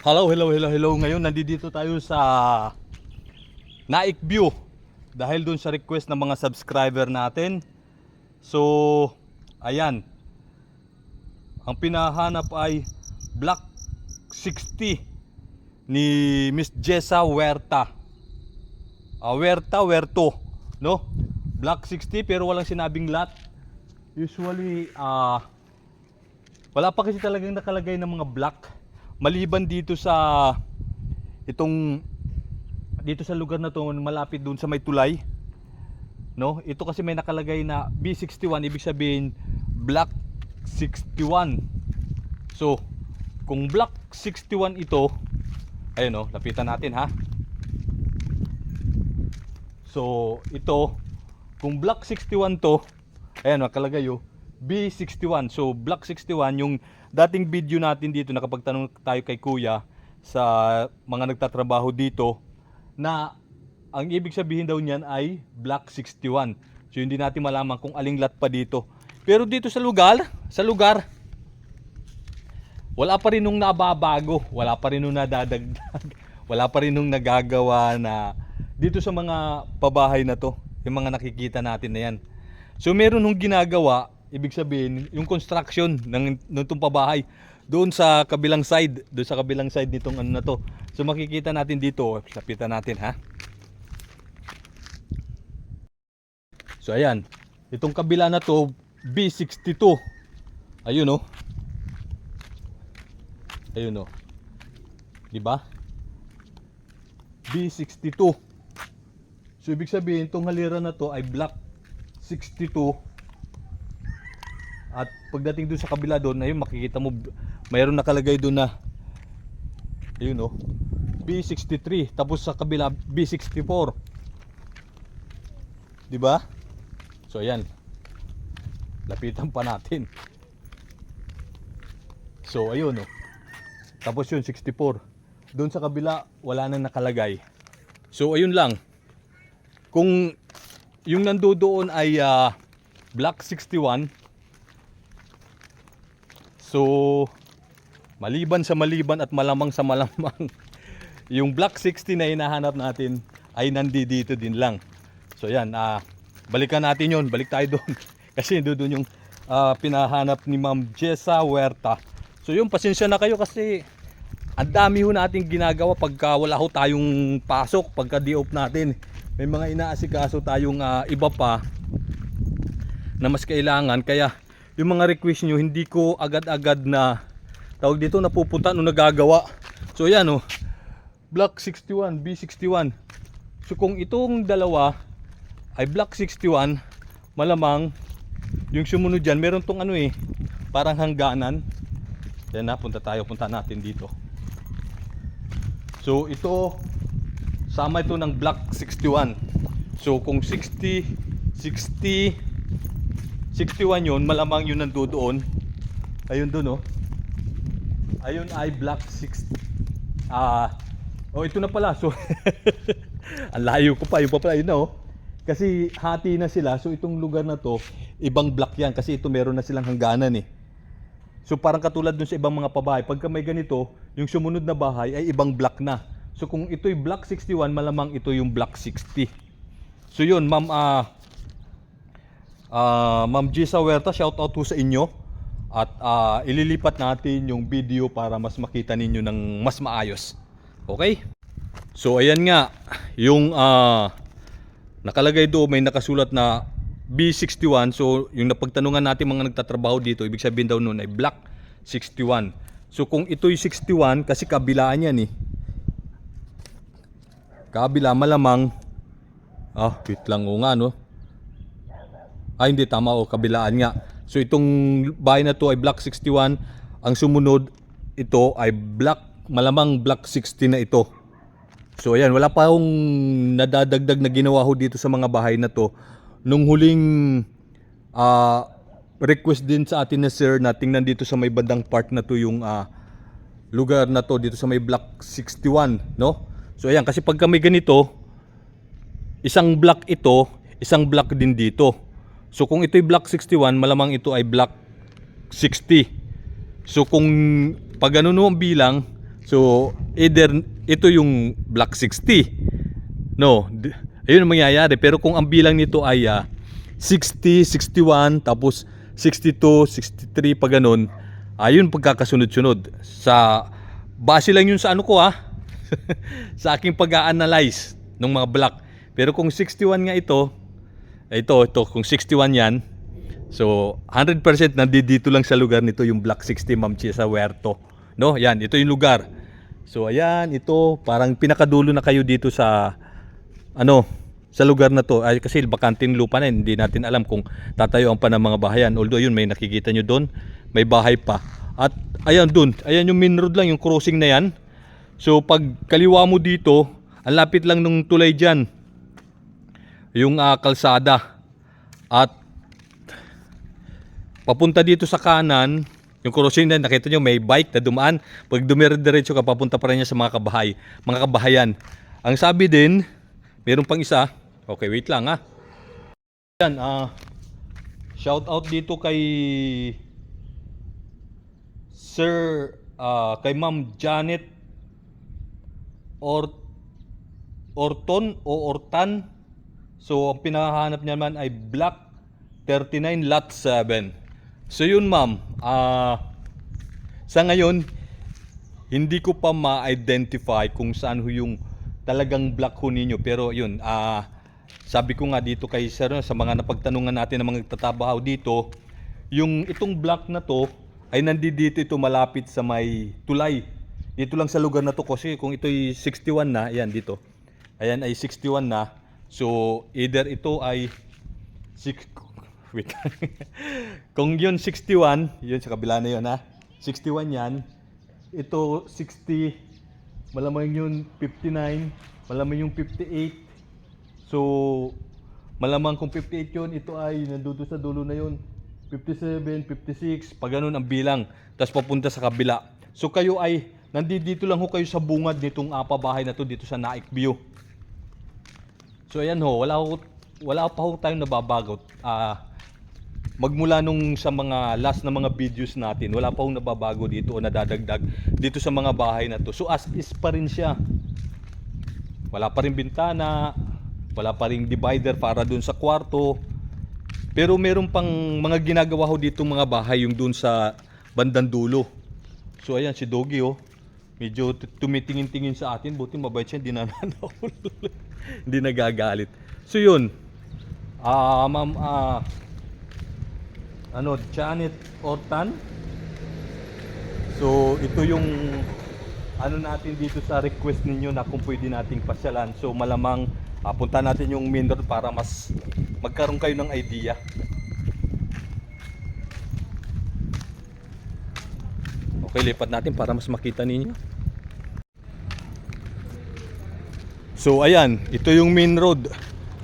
Hello. Ngayon nandito tayo sa Naik View dahil dun sa request ng mga subscriber natin. So, ayan. Ang pinahanap ay Block 60 ni Miss Jessa Huerta. Huerto, no? Block 60 pero walang sinabing lot. Usually, wala pa kasi talagang nakalagay ng mga block. Maliban dito sa dito sa lugar na to, malapit doon sa may tulay, no? Ito kasi may nakalagay na B61, ibig sabihin block 61. So kung block 61 ito, ayun, no, lapitan natin ha. So ito, kung block 61 to, ayan, nakalagay yung B61. So block 61, yung dating video natin dito, nakapagtanong tayo kay Kuya sa mga nagtatrabaho dito na ang ibig sabihin daw niyan ay block 61. So hindi natin malaman kung aling lot pa dito. Pero dito sa lugar wala pa rin nung nababago, wala pa rin nung nadadagdag, wala pa rin nung nagagawa na dito sa mga pabahay na to, yung mga nakikita natin na yan. So meron nung ginagawa, ibig sabihin yung construction ng itong pabahay doon sa kabilang side, nitong ano na to. So makikita natin dito, lapitan natin ha. So ayan, itong kabila na to B62. Ayun, oh. Ayun, oh. 'Di ba? B62. So ibig sabihin itong halira na to ay block 62. At pagdating doon sa kabila doon, ayun, makikita mo mayroon nakalagay doon na, ayun, oh, B63, tapos sa kabila B64. 'Di ba? So ayan. Lapitan pa natin. So ayun, oh. Tapos yun 64. Doon sa kabila wala nang nakalagay. So ayun lang. Kung yung nandoon ay block 61, so maliban at malamang sa malamang yung block 60 na hinahanap natin ay nandito din lang. So yan, balikan natin yun, balik tayo doon kasi doon yung pinahanap ni Ma'am Jessa Huerta. So yung pasensya na kayo kasi ang dami ho nating ginagawa pagka wala ho tayong pasok, pagka di-off natin. May mga inaasikaso tayong iba pa na mas kailangan, kaya yung mga request nyo hindi ko agad-agad na tawag dito napupunta nung nagagawa. So yan, oh, block 61, B61. So kung itong dalawa ay block 61, malamang yung sumunod dyan meron tong ano, parang hangganan. Yan na, punta natin dito. So ito, sama ito ng block 61. So kung 61 yun, malamang yun nandoon. Ayun doon, oh. Ayun ay block 60. Oh, ito na pala. So ang layo ko pa, yung pa pala, yun na, oh. Kasi hati na sila. So itong lugar na to, ibang block yan kasi ito meron na silang hangganan, eh. So parang katulad dun sa ibang mga pabahay, pagka may ganito, yung sumunod na bahay ay ibang block na. So kung ito'y block 61, malamang ito yung block 60. So yun, Ma'am Jessa Huerta, shout out to sa inyo. At ililipat natin yung video para mas makita ninyo ng mas maayos. Okay? So ayan nga, yung nakalagay doon, may nakasulat na B61. So yung napagtanungan natin mga nagtatrabaho dito, ibig sabihin daw noon ay block 61. So kung ito'y 61, kasi kabilaan yan, kabila, malamang wait lang, o nga, no? Hindi tama, o kabilaan nga. So itong bahay na to ay block 61. Ang sumunod ito ay malamang block 60 na ito. So ayan, wala pa akong nadadagdag na ginawa ho dito sa mga bahay na to. Nung huling request din sa atin na sir na tingnan dito sa may bandang part na to yung lugar na to dito sa may block 61, no? So ayan, kasi pagka may ganito, isang block ito, isang block din dito. So kung ito'y block 61, malamang ito ay block 60. So kung pag ganun ang bilang, So, either ito yung block 60. No, ayun ang mangyayari. Pero kung ang bilang nito ay 60, 61, tapos 62, 63, pa ganun, ayun pagkakasunod-sunod. Sa base lang yun sa ano ko sa aking pag-a-analyze ng mga block. Pero kung 61 nga ito kung 61 yan, so 100% nandito lang sa lugar nito yung block 60, Ma'am Chia, sa Huerto. No, yan, ito yung lugar. So ayan, ito parang pinakadulo na kayo dito sa sa lugar na to. Ay, kasi bakanting lupa na, hindi natin alam kung tatayuan pa ng mga bahayan. Although yun, may nakikita nyo doon, may bahay pa. At ayan doon, ayan yung main road lang, yung crossing na yan. So pag kaliwa mo dito, ang lapit lang nung tulay dyan, yung kalsada. At papunta dito sa kanan, yung crossing na nakita nyo, may bike na dumaan. Pag dumiretso ka, papunta pa rin niya sa mga kabahayan. Ang sabi din, meron pang isa. Okay, wait lang Yan, shout out dito kay Sir, kay Ma'am Janet Orton o Ortan. So ang pinahanap niya naman ay Block 39 Lot 7. So yun, ma'am, sa ngayon hindi ko pa ma-identify kung saan ho yung talagang block ho ninyo. Pero yun, sabi ko nga dito kay sir, sa mga napagtanungan natin ng mga nagtatrabaho dito, yung itong block na to ay nandito ito malapit sa may tulay. Dito lang sa lugar na to, kasi kung ito'y 61 na, ayan dito. Ayan ay 61 na. So either ito ay wait. Kung yun 61, yun sa kabila na yun 61 yan. Ito 60, malamang yun 59, malamang yung 58. So malamang kung 58 yun, ito ay nandoon sa dulo na yun. 57, 56, pag ganun ang bilang. Tapos papunta sa kabila. So kayo ay nandito lang ho kayo sa bungad nitong pabahay na to dito sa Naik View. So ayan ho, wala pa ho tayong nababagot. Magmula nung sa mga last na mga videos natin, wala pa hong nababago dito o nadadagdag dito sa mga bahay na to. So as is pa rin siya. Wala pa rin bintana, wala pa rin divider para dun sa kwarto. Pero meron pang mga ginagawa ho dito mga bahay yung dun sa bandang dulo. So ayan si Doggy medyo tumitingin-tingin sa atin. Buti mabait siya, hindi hindi nagagalit. So yun, ma'am, Janet Ortan. So ito yung natin dito sa request ninyo na kung pwede nating pasyalan. So malamang punta natin yung main road para mas magkaroon kayo ng idea. Okay, lipat natin para mas makita ninyo. So ayan, ito yung main road.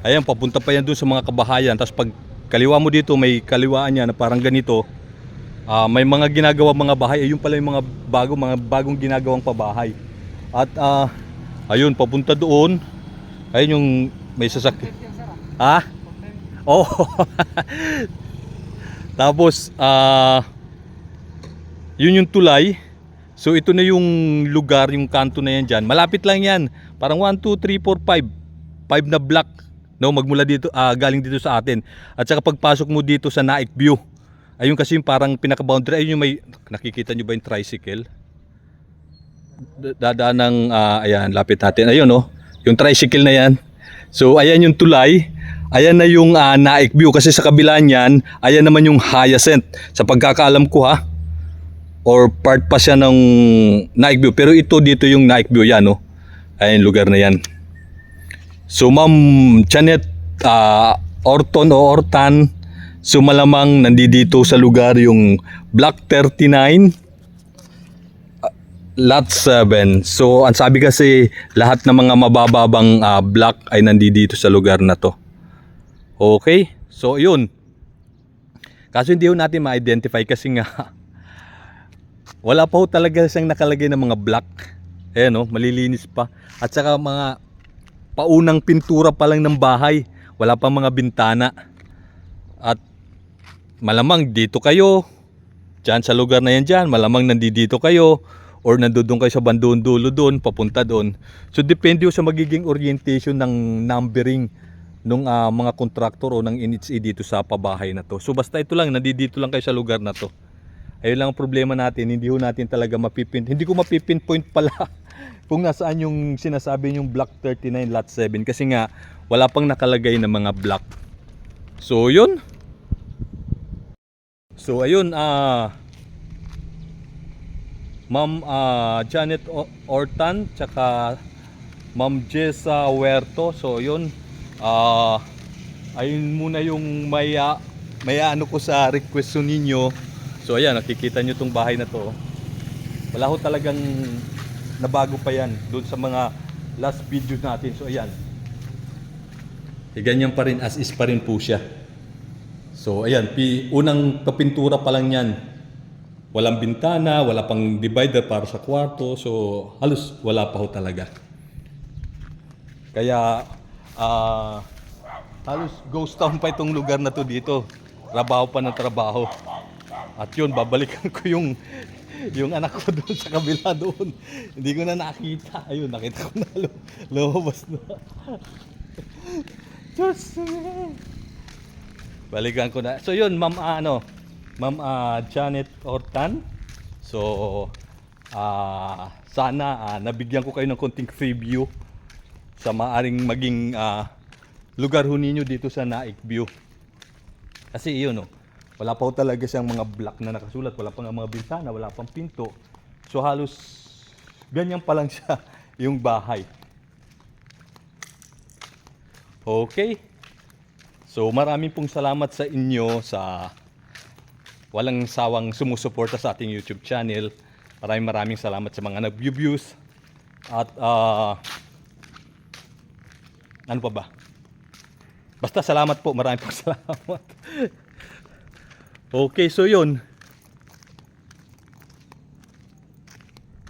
Ayan, papunta pa yan doon sa mga kabahayan. Tapos pag kaliwa mo dito, may kaliwaan niya na parang ganito. May mga ginagawa mga bahay. Ayun pala yung mga bagong ginagawang pabahay. At ayun, papunta doon. Ayun yung may sasakyan. Oh. Tapos yun yung tulay. So ito na yung lugar, yung kanto na yan dyan. Malapit lang yan. Parang 1, 2, 3, 4, 5. 5 na block. No, magmula dito, galing dito sa atin. At saka pagpasok mo dito sa Naik View. Ayun kasi yung parang pinaka-boundary. Ayun yung may, nakikita nyo ba yung tricycle? Dadaan ng, ayan, lapit natin. Ayun yung tricycle na yan. So ayan yung tulay. Ayan na yung Naik View. Kasi sa kabila niyan, ayan naman yung Hyacinth. Sa pagkakaalam ko or part pa siya ng Naik View. Pero ito dito yung Naik View yan Ayan lugar na yan. So Ma'am Janet Orton o Ortan, so malamang nandito sa lugar yung Block 39 Lot 7. So ang sabi kasi lahat ng mga mabababang block ay nandito sa lugar na to. Okay? So yun. Kaso hindi natin ma-identify kasi nga wala pa talaga siyang nakalagay ng mga block. Ayan malilinis pa. At saka mga paunang pintura pa lang ng bahay. Wala pa mga bintana. At malamang dito kayo. Diyan sa lugar na yan dyan. Malamang nandito kayo. or nandoon kayo sa bandong dulo doon, papunta doon. So depende sa magiging orientation ng numbering nung mga kontraktor o ng NHA dito sa pabahay na to. So basta ito lang, nandito lang kayo sa lugar na to. Ayun lang ang problema natin, hindi ho natin talaga hindi ko mapipinpoint pala kung nasaan yung sinasabi yung block 39 lot 7 kasi nga wala pang nakalagay na mga block. So yun. So ayun, Ma'am Janet Ortan tsaka Ma'am Jessa Huerto. So yun, ayun muna yung may ano ko sa request ninyo. So ayan, nakikita nyo tong bahay na to. Wala ho talagang nabago pa yan doon sa mga last video natin. So ayan, ganyan pa rin, as is pa rin po siya. So ayan, unang kapintura pa lang yan. Walang bintana, wala pang divider para sa kwarto. So halos wala pa ho talaga. Kaya halos ghost town pa itong lugar na to dito. Trabaho pa ng trabaho. At yun, babalikan ko yung anak ko doon sa kabila doon. Hindi ko na nakita. Ayun, nakita ko na lumabas na. Diyos me. Balikan ko na. So yun, Ma'am Janet Ortan. So sana nabigyan ko kayo ng konting preview sa maaring maging lugar ho ninyo dito sa Naik View. Kasi yun, wala pa ho talaga siyang mga block na nakasulat, wala pang mga bintana, wala pang pinto. So halos ganyan pa lang siya yung bahay. Okay. So maraming pong salamat sa inyo sa walang sawang sumusuporta sa ating YouTube channel. Maraming salamat sa mga nag-views. At ano pa ba? Basta salamat po, maraming pong salamat. Okay, so yun.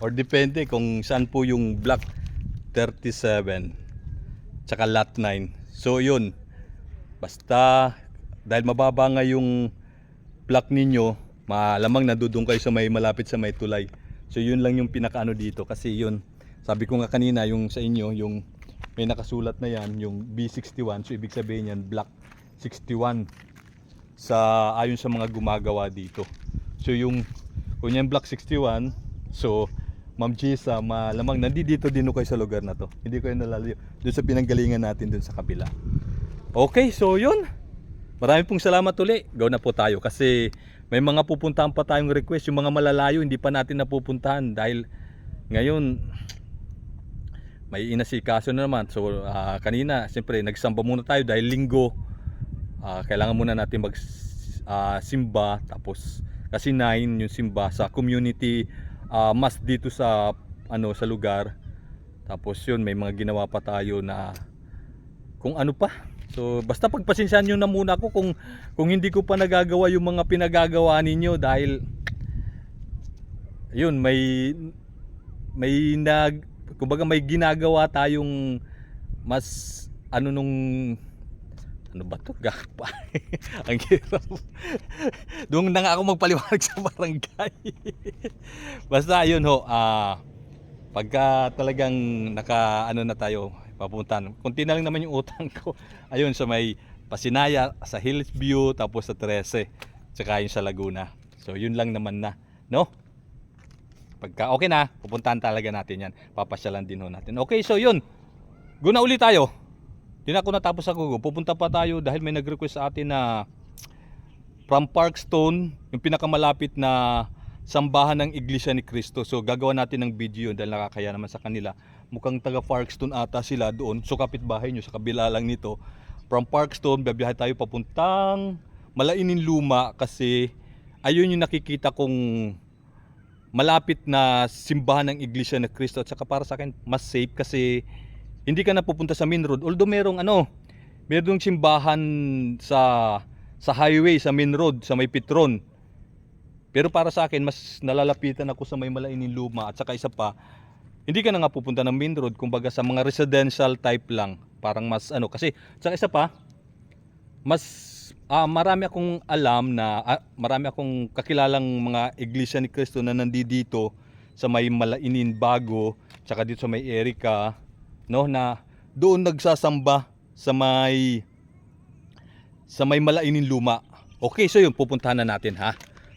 Or depende kung saan po yung block 37 tsaka lot 9. So yun. Basta dahil mababa nga yung block ninyo, malamang nadudong kayo sa malapit sa may tulay. So yun lang yung pinakaano dito kasi yun. Sabi ko nga kanina yung sa inyo, yung may nakasulat na yan, yung B61. So ibig sabihin yan block 61 sa ayon sa mga gumagawa dito. So yung kung yan block 61, so Ma'am Jessa, malamang nandito din kayo sa lugar na to. Hindi kayo nalalayo doon sa pinanggalingan natin doon sa kabila. Okay, so yun. Maraming pong salamat uli. Go na po tayo kasi may mga pupuntahan pa tayong request. Yung mga malalayo hindi pa natin napupuntahan dahil ngayon may inasikaso na naman. So kanina siyempre nagsamba muna tayo dahil linggo. Kailangan muna natin mag simba, tapos kasi 9 yung simba sa community mas dito sa sa lugar. Tapos yun, may mga ginawa pa tayo na kung ano pa. So basta pagpasensyahan niyo na muna ako kung hindi ko pa nagagawa yung mga pinagagawa ninyo dahil yun, kumbaga may ginagawa tayong mas ano ba to? Gakpa. Ang hirap. Doon na nga ako magpaliwanag sa barangay. Basta yun ho, pagka talagang na tayo papuntahan. Kunti na lang naman yung utang ko. Ayun, sa may Pasinaya, sa Hillsview, tapos sa 13, tsaka yun sa Laguna. So yun lang naman na, no? Pagka okay na, pupuntahan talaga natin yan. Papasyalan din ho natin. Okay, so yun. Guna ulit tayo. Di na ako natapos sa Google. Pupunta pa tayo dahil may nag-request sa atin na from Parkstone, yung pinakamalapit na sambahan ng Iglesia ni Cristo. So gagawa natin ng video dahil nakakaya naman sa kanila. Mukhang taga Parkstone ata sila doon. So kapitbahay nyo, sa kabila lang nito. From Parkstone, babiyahe tayo papuntang Malainin Luma kasi ayun yung nakikita kong malapit na simbahan ng Iglesia ni Cristo. At saka para sa akin, mas safe kasi hindi ka na pupunta sa main road. Although merong simbahan sa highway, sa main road, sa may Petron. Pero para sa akin, mas nalalapitan ako sa may Malainin Luma. At saka isa pa, hindi ka na nga pupunta ng main road. Kumbaga sa mga residential type lang. Parang mas kasi, saka isa pa, mas marami akong alam na, marami akong kakilalang mga Iglesia ni Cristo na nandito sa may Malainin Bago, tsaka dito sa may Erica, no, na doon nagsasamba sa may Malainin Luma. Okay, so yun, pupuntahan na natin ha.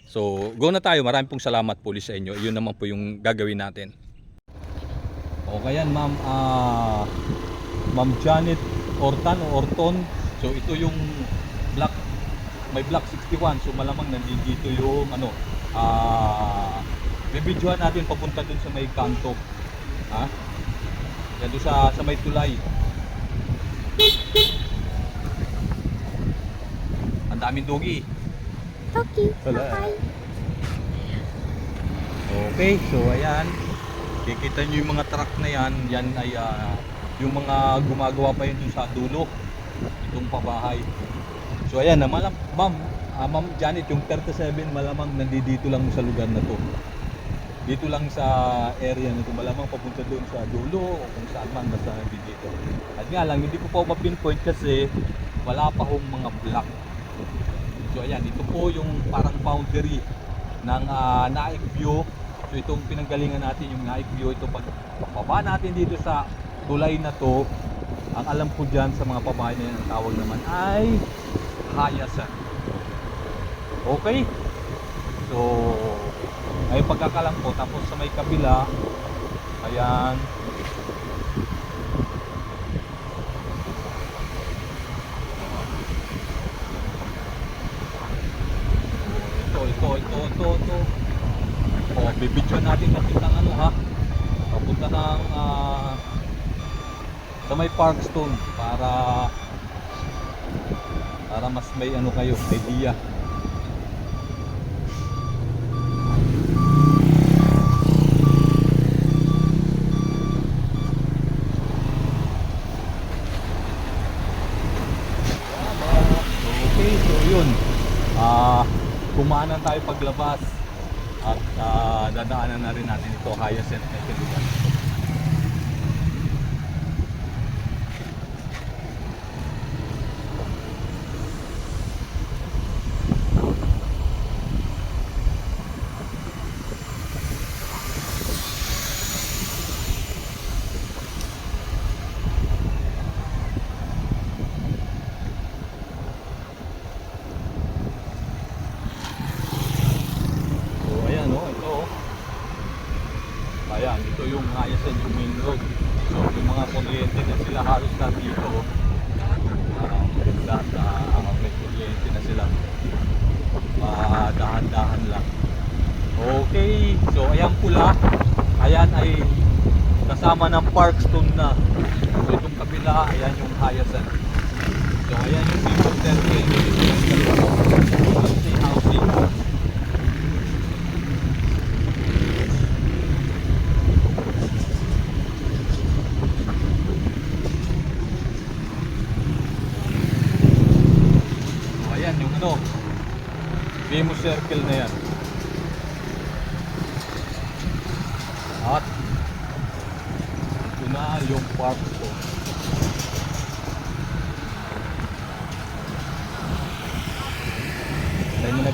So, go na tayo. Maraming pong salamat po sa inyo. Yun naman po yung gagawin natin. Okay yan, ma'am. Ma'am Janet Orton. So, ito yung may block 61. So, malamang nandito yung bibidyohan natin papunta dun sa may kanto. Ha? Yan doon sa may tulay. Ang daming dogi. Toki, Wala. hi. Okay, so ayan. Kikita nyo yung mga truck na yan. Yan ay yung mga gumagawa pa yun dun sa dulo. Itong pabahay. So ayan, Ma'am Janet, yung 37 malamang nandito lang sa lugar na to. Dito lang sa area na to. Malamang papunta doon sa dulo o kung saan man basta nandito. At nga lang, hindi ko pa mapinpoint kasi wala pa hong mga block. So ayan, ito po yung parang boundary ng Naik View. So itong pinanggalingan natin yung Naik View. Ito pag pababa natin dito sa tulay na to, ang alam ko dyan sa mga pabahay na yan, ang tawag naman ay Hayasan. Okay? So ay pagkakalang po. Tapos sa may kabila, ayan, ito. O, bibidyoan natin papuntang papunta ng sa may Parkstone para mas may kayo, idea. Okay, so yun. Kumanan tayo paglabas at dadaanan na rin natin ito, Hyacinth na ito lugar. Ayan, ito yung Hyacinth, yung main road. So yung mga kuryente na sila halos na dito, may kuryente na sila, dahan-dahan lang. Okay, so ayan pula, ayan ay kasama ng Parkstone na. So itong kabila, ayan yung Hyacinth. So ayan yung Simon Terkel, housing. Famous circle na yan. At ito na yung Parkstone. Tayo mo na,